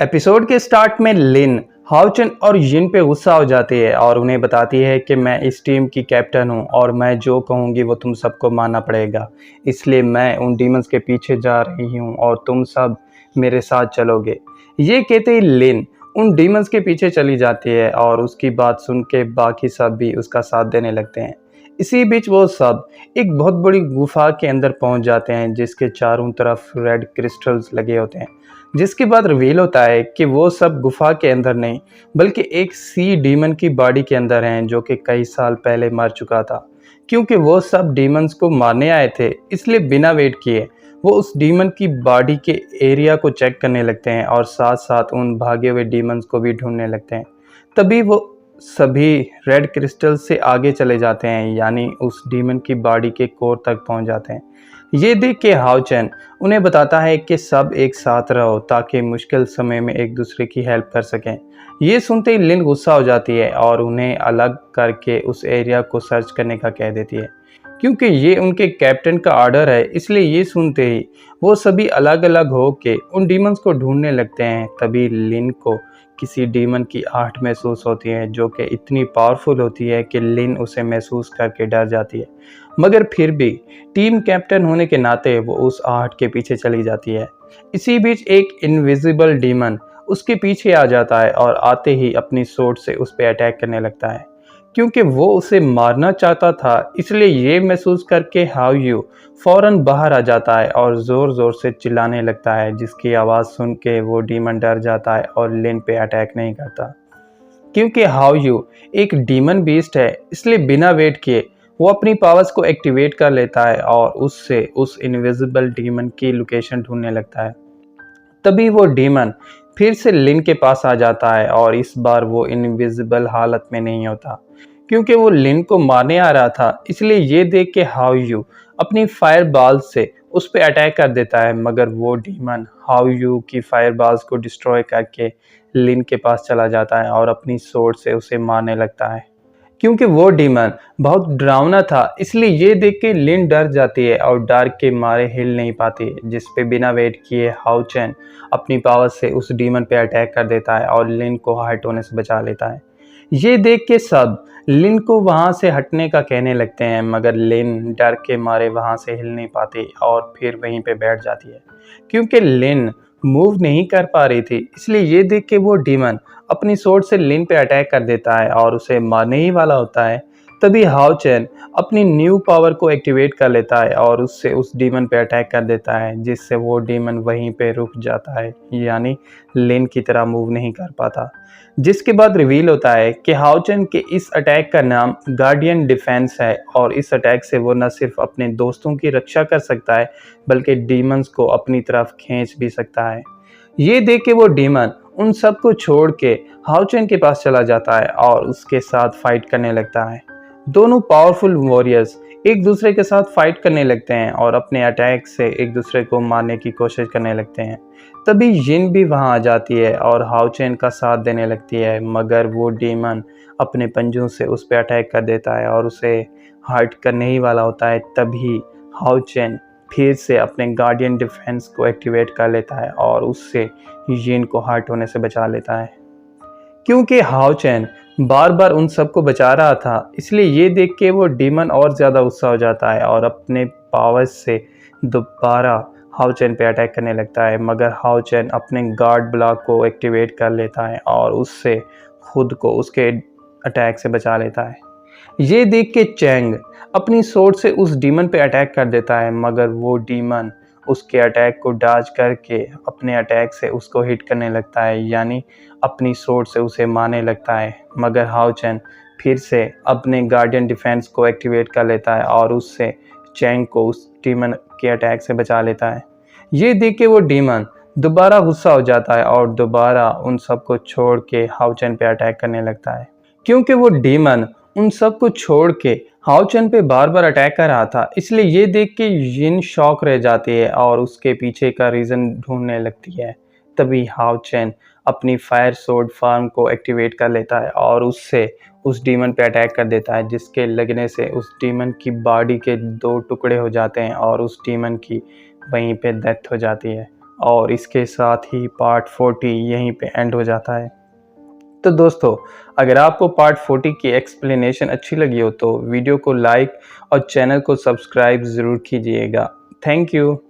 Episode के start में लिन हाओचन और यिन पे गुस्सा हो जाती है और उन्हें बताती है कि मैं इस टीम की कैप्टन हूँ और मैं जो कहूँगी वो तुम सबको मानना पड़ेगा, इसलिए मैं उन डीमंस के पीछे जा रही हूँ और तुम सब मेरे साथ चलोगे। ये कहते ही लिन उन डीमंस के पीछे चली जाती है और उसकी बात सुन के बाकी सब भी उसका साथ देने लगते हैं। इसी बीच वो सब एक बहुत बड़ी गुफा के अंदर पहुंच जाते हैं जिसके चारों तरफ रेड क्रिस्टल्स लगे होते हैं। जिसके बाद रिवील होता है कि वो सब गुफा के अंदर नहीं बल्कि एक सी डीमन की बॉडी के अंदर हैं जो कि कई साल पहले मर चुका था। क्योंकि वो सब डीमंस को मारने आए थे इसलिए बिना वेट किए वो उस डीमन की बॉडी के एरिया को चेक करने लगते हैं और साथ साथ उन भागे हुए डीमंस को भी ढूंढने लगते हैं। तभी वो सभी रेड क्रिस्टल से आगे चले जाते हैं, यानी उस डीमन की बॉडी के कोर तक पहुंच जाते हैं। ये देख के हाओचन उन्हें बताता है कि सब एक साथ रहो ताकि मुश्किल समय में एक दूसरे की हेल्प कर सकें। ये सुनते ही लिन गुस्सा हो जाती है और उन्हें अलग करके उस एरिया को सर्च करने का कह देती है। क्योंकि ये उनके कैप्टन का ऑर्डर है इसलिए ये सुनते ही वो सभी अलग अलग हो के उन डीमंस को ढूंढने लगते हैं। तभी लिन को किसी डीमन की आहट महसूस होती है जो कि इतनी पावरफुल होती है कि लिन उसे महसूस करके डर जाती है, मगर फिर भी टीम कैप्टन होने के नाते वो उस आहट के पीछे चली जाती है। इसी बीच एक इनविजिबल डीमन उसके पीछे आ जाता है और आते ही अपनी सोर्ड से उस पर अटैक करने लगता है। क्योंकि वो उसे मारना चाहता था इसलिए ये महसूस करके हाओ यू फौरन बाहर आ जाता है और ज़ोर ज़ोर से चिल्लाने लगता है, जिसकी आवाज़ सुन के वो डीमन डर जाता है और लिन पे अटैक नहीं करता। क्योंकि हाओ यू एक डीमन बीस्ट है इसलिए बिना वेट किए वो अपनी पावर्स को एक्टिवेट कर लेता है और उससे उस इनविजिबल डीमन की लोकेशन ढूंढने लगता है। तभी वो डीमन फिर से लिन के पास आ जाता है और इस बार वो इनविजिबल हालत में नहीं होता क्योंकि वो लिन को मारने आ रहा था। इसलिए ये देख के हाओ यू अपनी फायर बॉल से उस पर अटैक कर देता है, मगर वो डीमन हाओ यू की फायर बॉल्स को डिस्ट्रॉय करके लिन के पास चला जाता है और अपनी सोर्ड से उसे मारने लगता है। क्योंकि वो डीमन बहुत डरावना था इसलिए ये देख के लिन डर जाती है और डर के मारे हिल नहीं पाती, जिस पे बिना वेट किए हाओचन अपनी पावर से उस डीमन पे अटैक कर देता है और लिन को हर्ट होने से बचा लेता है। ये देख के सब लिन को वहां से हटने का कहने लगते हैं, मगर लिन डर के मारे वहां से हिल नहीं पाती और फिर वहीं पे बैठ जाती है। क्योंकि लिन मूव नहीं कर पा रही थी इसलिए ये देख के वो डीमन अपनी सोर्ड से लिन पे अटैक कर देता है और उसे मारने ही वाला होता है। तभी हाओचन अपनी न्यू पावर को एक्टिवेट कर लेता है और उससे उस डीमन पे अटैक कर देता है, जिससे वो डीमन वहीं पे रुक जाता है, यानी लिन की तरह मूव नहीं कर पाता। जिसके बाद रिवील होता है कि हाओचन के इस अटैक का नाम गार्डियन डिफेंस है और इस अटैक से वो न सिर्फ अपने दोस्तों की रक्षा कर सकता है बल्कि डीमंस को अपनी तरफ खींच भी सकता है। ये देख के वो डीमन उन सबको छोड़ के हाओचन के पास चला जाता है और उसके साथ फाइट करने लगता है। दोनों पावरफुल वॉरियर्स एक दूसरे के साथ फाइट करने लगते हैं और अपने अटैक से एक दूसरे को मारने की कोशिश करने लगते हैं। तभी यिन भी वहां आ जाती है और हाओचन का साथ देने लगती है, मगर वो डीमन अपने पंजों से उस पर अटैक कर देता है और उसे हर्ट करने ही वाला होता है। तभी हाओचन फिर से अपने गार्डियन डिफेंस को एक्टिवेट कर लेता है और उससे यिन को हर्ट होने से बचा लेता है। क्योंकि हाओचन बार बार उन सबको बचा रहा था इसलिए ये देख के वो डीमन और ज़्यादा गुस्सा हो जाता है और अपने पावर्स से दोबारा हाओचन पे अटैक करने लगता है, मगर हाओचन अपने गार्ड ब्लॉक को एक्टिवेट कर लेता है और उससे खुद को उसके अटैक से बचा लेता है। ये देख के चैंग अपनी सोर्ड से उस डीमन पे अटैक कर देता है, मगर वो डीमन उसके अटैक को डॉज करके अपने अटैक से उसको हिट करने लगता है, यानी अपनी सोर्ड से उसे मारने लगता है। मगर हाओचन फिर से अपने गार्डियन डिफेंस को एक्टिवेट कर लेता है और उससे चैंग को उस डीमन के अटैक से बचा लेता है। ये देख के वो डीमन दोबारा गुस्सा हो जाता है और दोबारा उन सबको छोड़ के हाओचन पे अटैक करने लगता है। क्योंकि वो डीमन उन सबको छोड़ के हाओचन पे बार बार अटैक कर रहा था इसलिए ये देख के यिन शॉक रह जाती है और उसके पीछे का रीज़न ढूंढने लगती है। तभी हाओचन अपनी फायर सोर्ड फार्म को एक्टिवेट कर लेता है और उससे उस डीमन पे अटैक कर देता है, जिसके लगने से उस डीमन की बॉडी के 2 टुकड़े हो जाते हैं और उस डीमन की वहीं पे डेथ हो जाती है और इसके साथ ही पार्ट 40 यहीं पे एंड हो जाता है। तो दोस्तों, अगर आपको पार्ट 40 की एक्सप्लेनेशन अच्छी लगी हो तो वीडियो को लाइक और चैनल को सब्सक्राइब ज़रूर कीजिएगा। Thank you.